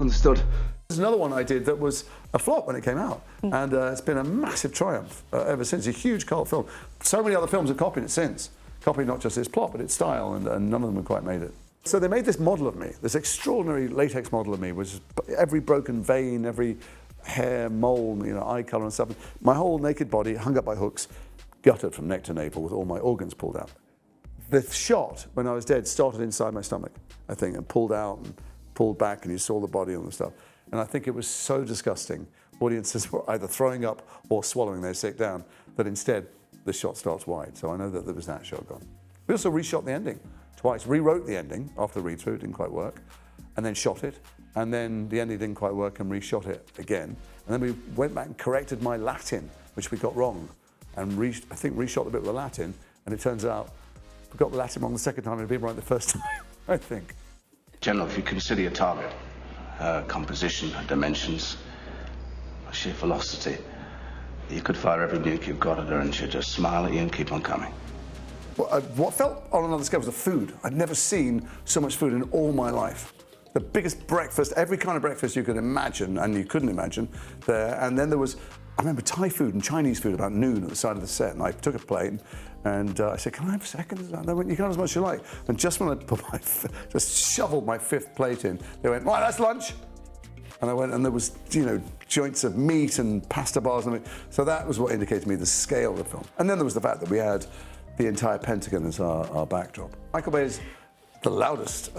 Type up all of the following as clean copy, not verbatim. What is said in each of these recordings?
Understood. There's another one I did that was a flop when it came out, and it's been a massive triumph ever since. A huge cult film. So many other films have copied it since. Copied not just its plot, but its style, and none of them have quite made it. So they made this model of me, this extraordinary latex model of me, which is every broken vein, every hair, mole, eye colour and stuff. My whole naked body hung up by hooks, gutted from neck to navel with all my organs pulled out. The shot, when I was dead, started inside my stomach, I think, and pulled out and pulled back, and you saw the body and the stuff. And I think it was so disgusting, audiences were either throwing up or swallowing their sick down, that instead the shot starts wide. So I know that there was that shot gone. We also reshot the ending twice, rewrote the ending after the read-through, it didn't quite work, and then shot it, and then the ending didn't quite work and reshot it again. And then we went back and corrected my Latin, which we got wrong, and I think reshot the bit with the Latin, and it turns out we got the Latin wrong the second time and it'd been right the first time, I think. General, if you consider your target, her composition, her dimensions, her sheer velocity, you could fire every nuke you've got at her and she'd just smile at you and keep on coming. What felt on another scale was the food. I'd never seen so much food in all my life. The biggest breakfast, every kind of breakfast you could imagine and you couldn't imagine there. And then there was, I remember Thai food and Chinese food about noon at the side of the set, and I took a plate and I said, "Can I have seconds?" They went, "You can have as much as you like." And just when I put just shoveled my fifth plate in, they went, "Right, that's lunch." And I went, and there was, joints of meat and pasta bars and everything. So that was what indicated to me the scale of the film. And then there was the fact that we had the entire Pentagon as our backdrop. Michael Bay is the loudest,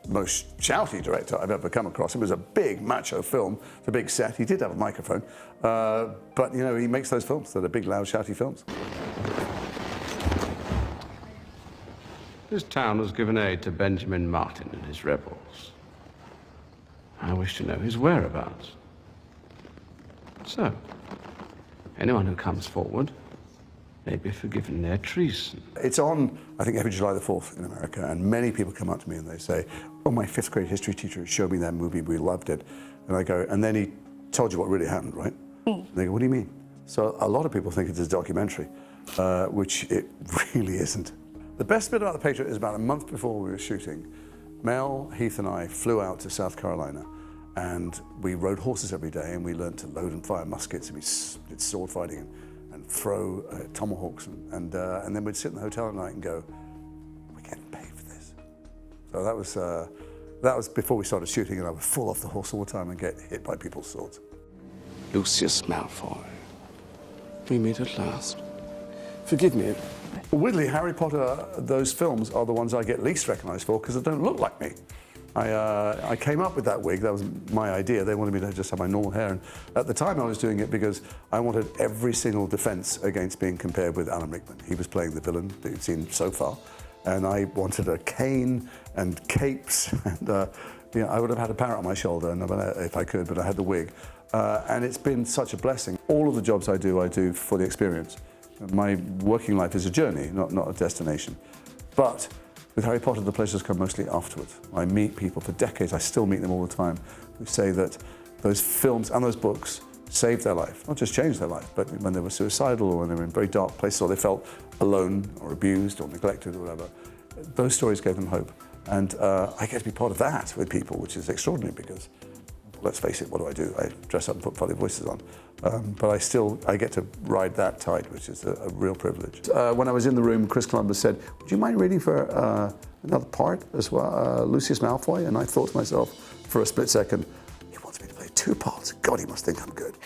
most shouty director I've ever come across. It was a big macho film, it's a big set. He did have a microphone, but he makes those films. They're the big, loud, shouty films. This town has given aid to Benjamin Martin and his rebels. I wish to know his whereabouts. So, anyone who comes forward may be forgiven their treason. It's on, I think, every July the 4th in America, and many people come up to me and they say, "Oh, my fifth grade history teacher showed me that movie, we loved it." And I go, "And then he told you what really happened, right?" And they go, "What do you mean?" So a lot of people think it's a documentary, which it really isn't. The best bit about The Patriot is about a month before we were shooting, Mel, Heath and I flew out to South Carolina, and we rode horses every day, and we learned to load and fire muskets, and we did sword fighting and throw tomahawks, and then we'd sit in the hotel at night and go, "We're getting paid for this." So that was before we started shooting, and I would fall off the horse all the time and get hit by people's swords. Lucius Malfoy. We meet at last. Forgive me. Weirdly, Harry Potter, those films are the ones I get least recognised for because they don't look like me. I came up with that wig, that was my idea. They wanted me to just have my normal hair. And at the time I was doing it because I wanted every single defence against being compared with Alan Rickman. He was playing the villain that you'd seen so far. And I wanted a cane and capes. And I would have had a parrot on my shoulder if I could, but I had the wig. And it's been such a blessing. All of the jobs I do for the experience. My working life is a journey, not a destination. But with Harry Potter, the pleasures come mostly afterwards. I meet people for decades, I still meet them all the time, who say that those films and those books saved their life. Not just changed their life, but when they were suicidal or when they were in very dark places or they felt alone or abused or neglected or whatever, those stories gave them hope. And I get to be part of that with people, which is extraordinary because, let's face it, what do? I dress up and put funny voices on. But I get to ride that tide, which is a real privilege. When I was in the room, Chris Columbus said, "Would you mind reading for another part as well, Lucius Malfoy?" And I thought to myself for a split second, he wants me to play two parts. God, he must think I'm good.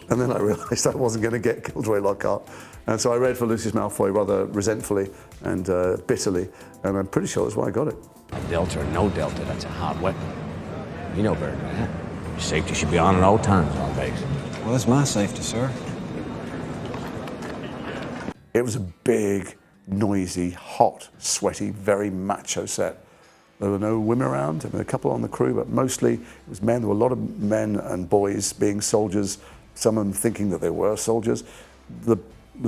And then I realized I wasn't going to get Gilderoy Lockhart. And so I read for Lucius Malfoy rather resentfully and bitterly, and I'm pretty sure that's why I got it. Delta or no Delta, that's a hot weapon. You know better than that. Your safety should be on at all times on base. Well, that's my safety, sir. It was a big, noisy, hot, sweaty, very macho set. There were no women around. There were a couple on the crew, but mostly it was men. There were a lot of men and boys being soldiers, some of them thinking that they were soldiers. The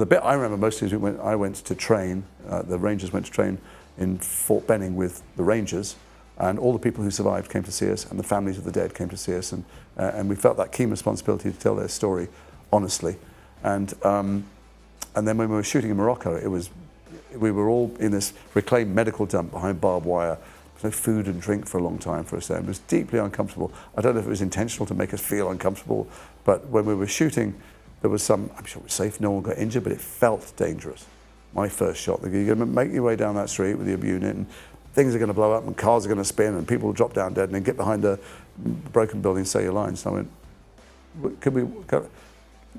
bit I remember most is I went to train, the Rangers went to train in Fort Benning with the Rangers, and all the people who survived came to see us, and the families of the dead came to see us, and we felt that keen responsibility to tell their story honestly. And then when we were shooting in Morocco, we were all in this reclaimed medical dump behind barbed wire, no food and drink for a long time for us there. It was deeply uncomfortable. I don't know if it was intentional to make us feel uncomfortable, but when we were shooting, there was some, I'm sure it was safe, no one got injured, but it felt dangerous. My first shot, you're going to make your way down that street with your unit, and things are going to blow up, and cars are going to spin, and people will drop down dead, and then get behind a broken building and say your lines. So I went,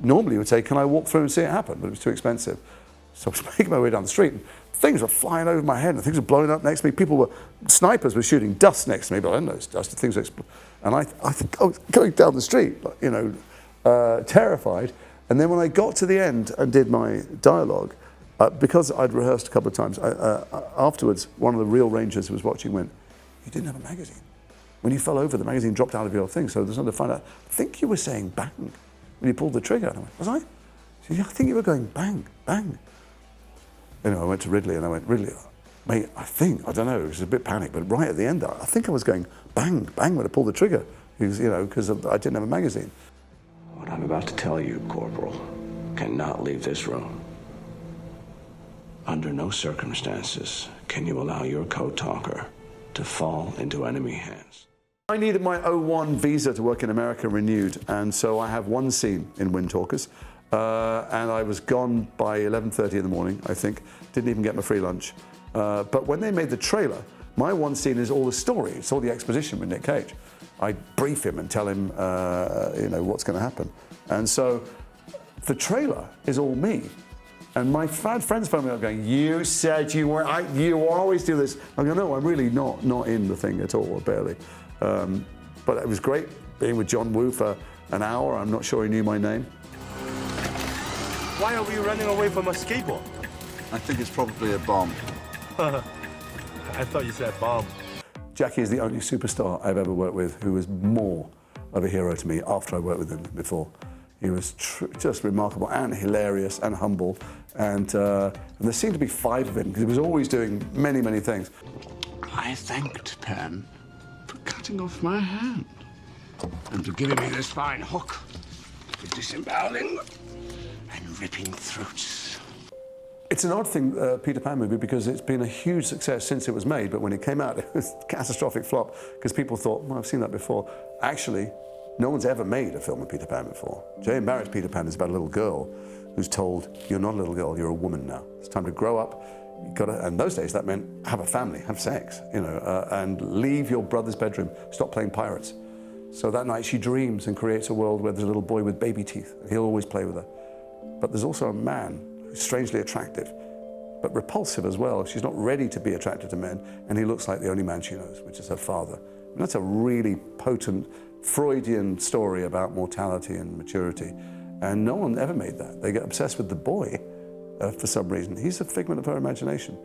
normally you would say, can I walk through and see it happen? But it was too expensive. So I was making my way down the street, and things were flying over my head, and things were blowing up next to me. Snipers were shooting dust next to me, but I didn't know it was dust. Things were and I was going down the street, you know, terrified. And then when I got to the end and did my dialogue, because I'd rehearsed a couple of times, afterwards, one of the real rangers who was watching went, "You didn't have a magazine. When you fell over, the magazine dropped out of your thing, so there's nothing to find out. I think you were saying bang when you pulled the trigger." And I went, "Was I?" She said, "Yeah, I think you were going bang, bang." You know, I went to Ridley and I went, "Ridley, mate, I don't know, it was a bit panicked, but right at the end, I think I was going bang, bang when I pulled the trigger, because, you know, because I didn't have a magazine." What I'm about to tell you, Corporal, cannot leave this room. Under no circumstances can you allow your co-talker to fall into enemy hands. I needed my 01 visa to work in America renewed, and so I have one scene in Windtalkers, and I was gone by 11:30 in the morning, I think. Didn't even get my free lunch. But when they made the trailer, my one scene is all the story. It's all the exposition with Nick Cage. I brief him and tell him, you know, what's going to happen. And so the trailer is all me. And my friends phone me up going, "You said you were, you always do this." I go, "No, I'm really not in the thing at all, or barely." But it was great being with John Woo for an hour. I'm not sure he knew my name. Why are we running away from a skateboard? I think it's probably a bomb. I thought you said bomb. Jackie is the only superstar I've ever worked with who was more of a hero to me after I worked with him before. He was just remarkable and hilarious and humble, and there seemed to be 5 of him because he was always doing many, many things. I thanked Penn for cutting off my hand and for giving me this fine hook for disemboweling and ripping throats. It's an odd thing, Peter Pan movie, because it's been a huge success since it was made, but when it came out, it was a catastrophic flop because people thought, well, I've seen that before. Actually, no one's ever made a film of Peter Pan before. J.M. Barrett's Peter Pan is about a little girl who's told, "You're not a little girl, you're a woman now. It's time to grow up. You've got to," and those days that meant have a family, have sex, you know, and leave your brother's bedroom, stop playing pirates. So that night she dreams and creates a world where there's a little boy with baby teeth. He'll always play with her. But there's also a man who's strangely attractive, but repulsive as well. She's not ready to be attracted to men, and he looks like the only man she knows, which is her father. And that's a really potent Freudian story about mortality and maturity. And no one ever made that. They get obsessed with the boy for some reason. He's a figment of her imagination.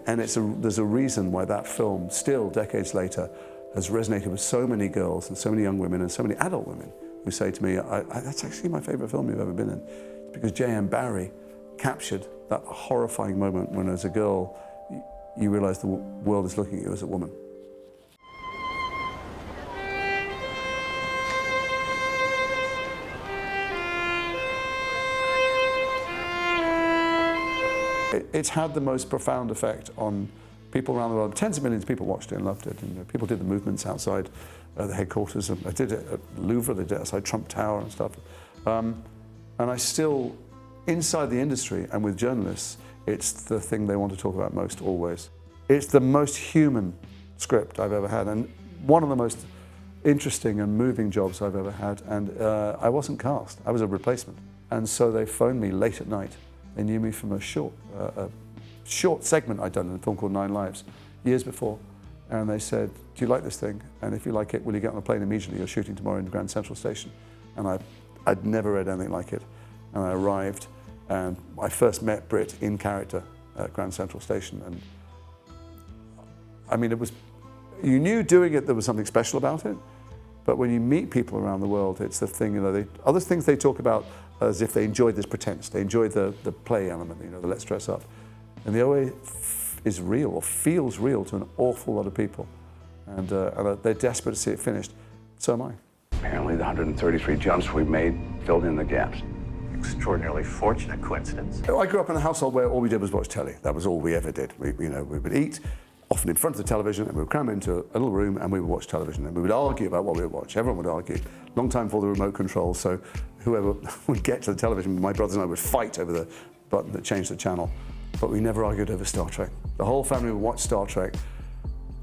And there's a reason why that film, still decades later, has resonated with so many girls and so many young women and so many adult women who say to me, "That's actually my favorite film you've ever been in." It's because J.M. Barrie captured that horrifying moment when, as a girl, you realize the world is looking at you as a woman. It's had the most profound effect on people around the world. Tens of millions of people watched it and loved it. And people did the movements outside the headquarters. I did it at Louvre, they did it outside Trump Tower and stuff. And I still, inside the industry and with journalists, it's the thing they want to talk about most always. It's the most human script I've ever had, and one of the most interesting and moving jobs I've ever had. And I wasn't cast, I was a replacement. And so they phoned me late at night. They knew me from a short segment I'd done in a film called 9 Lives years before. And they said, "Do you like this thing? And if you like it, will you get on a plane immediately? You're shooting tomorrow in Grand Central Station." And I'd never read anything like it. And I arrived, and I first met Britt in character at Grand Central Station. And I mean, you knew doing it there was something special about it, but when you meet people around the world, it's the thing, you know, other things they talk about as if they enjoyed this pretense, they enjoyed the play element, you know, the let's dress up. And the OA is real, or feels real to an awful lot of people. And they're desperate to see it finished. So am I. Apparently the 133 jumps we made filled in the gaps. Extraordinarily fortunate coincidence. I grew up in a household where all we did was watch telly. That was all we ever did. We would eat, often in front of the television, and we would cram into a little room and we would watch television, and we would argue about what we would watch. Everyone would argue. Long time before the remote control, so whoever would get to the television, my brothers and I would fight over the button that changed the channel, but we never argued over Star Trek. The whole family would watch Star Trek,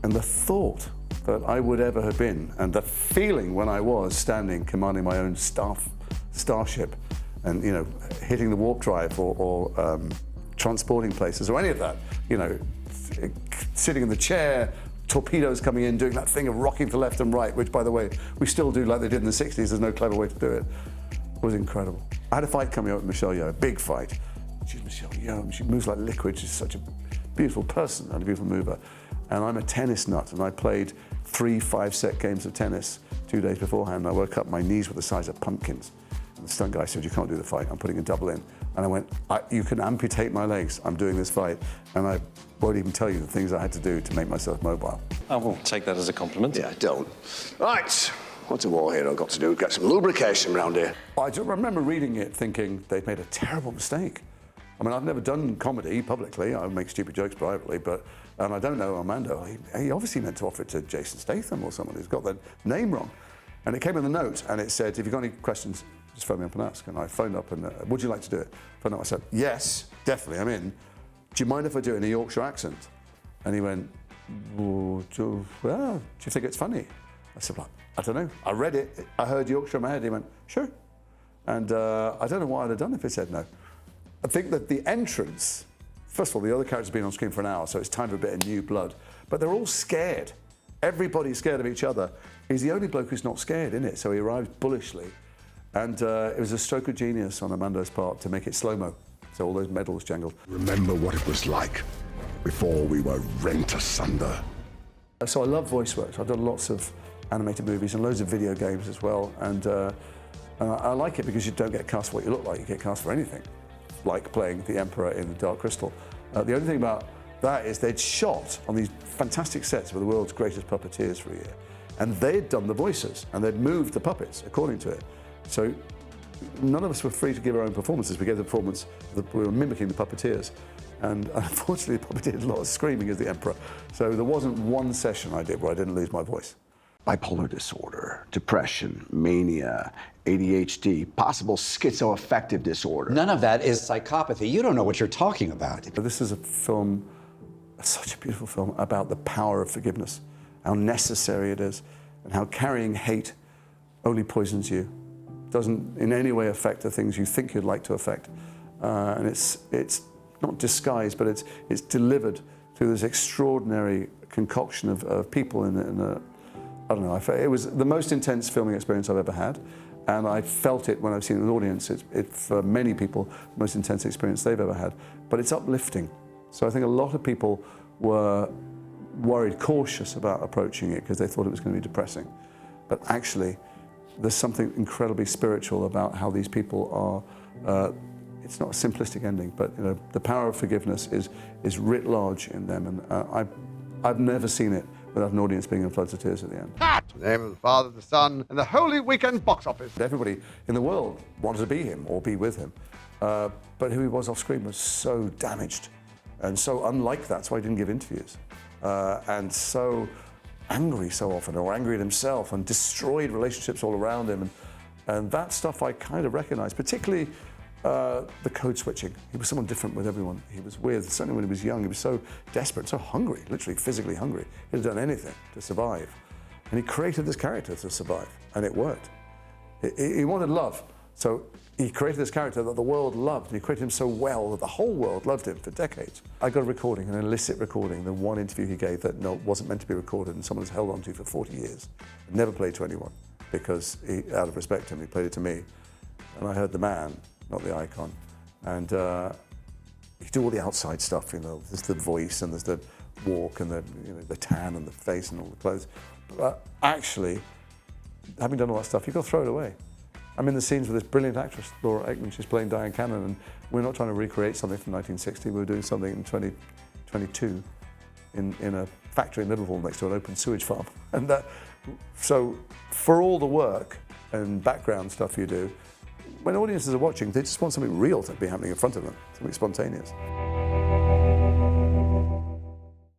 and the thought that I would ever have been, and the feeling when I was standing commanding my own starship, and hitting the warp drive or transporting places or any of that, sitting in the chair, torpedoes coming in, doing that thing of rocking to left and right, which, by the way, we still do like they did in the 60s. There's no clever way to do it. It was incredible. I had a fight coming up with Michelle Yeoh, a big fight. She's Michelle Yeoh. She moves like liquid. She's such a beautiful person and a beautiful mover. And I'm a tennis nut, and I played 3 5-set games of tennis 2 days beforehand. I woke up, my knees were the size of pumpkins. And the stunt guy said, "You can't do the fight. I'm putting a double in." And I went, "You can amputate my legs. I'm doing this fight." And I won't even tell you the things I had to do to make myself mobile. I won't take that as a compliment. Yeah, don't. Right, what's a war hero got to do? Get some lubrication around here. I just remember reading it thinking they've made a terrible mistake. I mean, I've never done comedy publicly. I make stupid jokes privately, and I don't know Armando. He obviously meant to offer it to Jason Statham or someone who's got the name wrong. And it came in the note, and it said, "If you've got any questions, just phone me up and ask." And I phoned up and, "Would you like to do it?" Phoned up, I said, "Yes, definitely, I'm in. Do you mind if I do it in a Yorkshire accent?" And he went, "Well, do you think it's funny?" I said, "Well, I don't know. I read it. I heard Yorkshire in my head." He went, "Sure." And I don't know what I'd have done if he said no. I think that the entrance, first of all, the other characters have been on screen for an hour, so it's time for a bit of new blood. But they're all scared. Everybody's scared of each other. He's the only bloke who's not scared, isn't it? So he arrives bullishly. And it was a stroke of genius on Armando's part to make it slow-mo, so all those medals jangled. Remember what it was like before we were rent asunder. So I love voice work. I've done lots of animated movies and loads of video games as well. And I like it because you don't get cast for what you look like. You get cast for anything, like playing the Emperor in The Dark Crystal. The only thing about that is they'd shot on these fantastic sets with the world's greatest puppeteers for a year. And they'd done the voices, and they'd moved the puppets according to it. So none of us were free to give our own performances. We gave the performance, we were mimicking the puppeteers. And unfortunately, the puppeteer did a lot of screaming as the Emperor. So there wasn't one session I did where I didn't lose my voice. Bipolar disorder, depression, mania, ADHD, possible schizoaffective disorder. None of that is psychopathy. You don't know what you're talking about. This is a film, such a beautiful film, about the power of forgiveness, how necessary it is, and how carrying hate only poisons you. Doesn't in any way affect the things you think you'd like to affect. And it's not disguised, but it's delivered through this extraordinary concoction of people in a I don't know, it was the most intense filming experience I've ever had, and I felt it when I've seen it in an audience. It's for many people, the most intense experience they've ever had, but it's uplifting. So I think a lot of people were worried, cautious about approaching it because they thought it was going to be depressing. But actually, there's something incredibly spiritual about how these people are, it's not a simplistic ending, but the power of forgiveness is writ large in them, and I've never seen it without an audience being in floods of tears at the end. In the name of the Father, the Son, and the Holy Weekend box office. Everybody in the world wanted to be him or be with him, but who he was off screen was so damaged and so unlike that, so he didn't give interviews, and so angry so often, or angry at himself, and destroyed relationships all around him, and that stuff I kind of recognized, particularly the code switching. He was someone different with everyone he was with. Certainly when he was young, he was so desperate, so hungry, literally physically hungry. He'd have done anything to survive. And he created this character to survive, and it worked. He wanted love, so he created this character that the world loved, and he created him so well that the whole world loved him for decades. I got a recording, an illicit recording, the one interview he gave that wasn't meant to be recorded, and someone's held on to for 40 years. Never played to anyone, because out of respect to him, he played it to me. And I heard the man, not the icon. And you do all the outside stuff, there's the voice and there's the walk and the tan and the face and all the clothes. But actually, having done all that stuff, you've got to throw it away. I'm in the scenes with this brilliant actress, Laura Aikman. She's playing Diane Cannon, and we're not trying to recreate something from 1960. We're doing something in 2022 in a factory in Liverpool next to an open sewage farm. And so for all the work and background stuff you do, when audiences are watching, they just want something real to be happening in front of them, something spontaneous.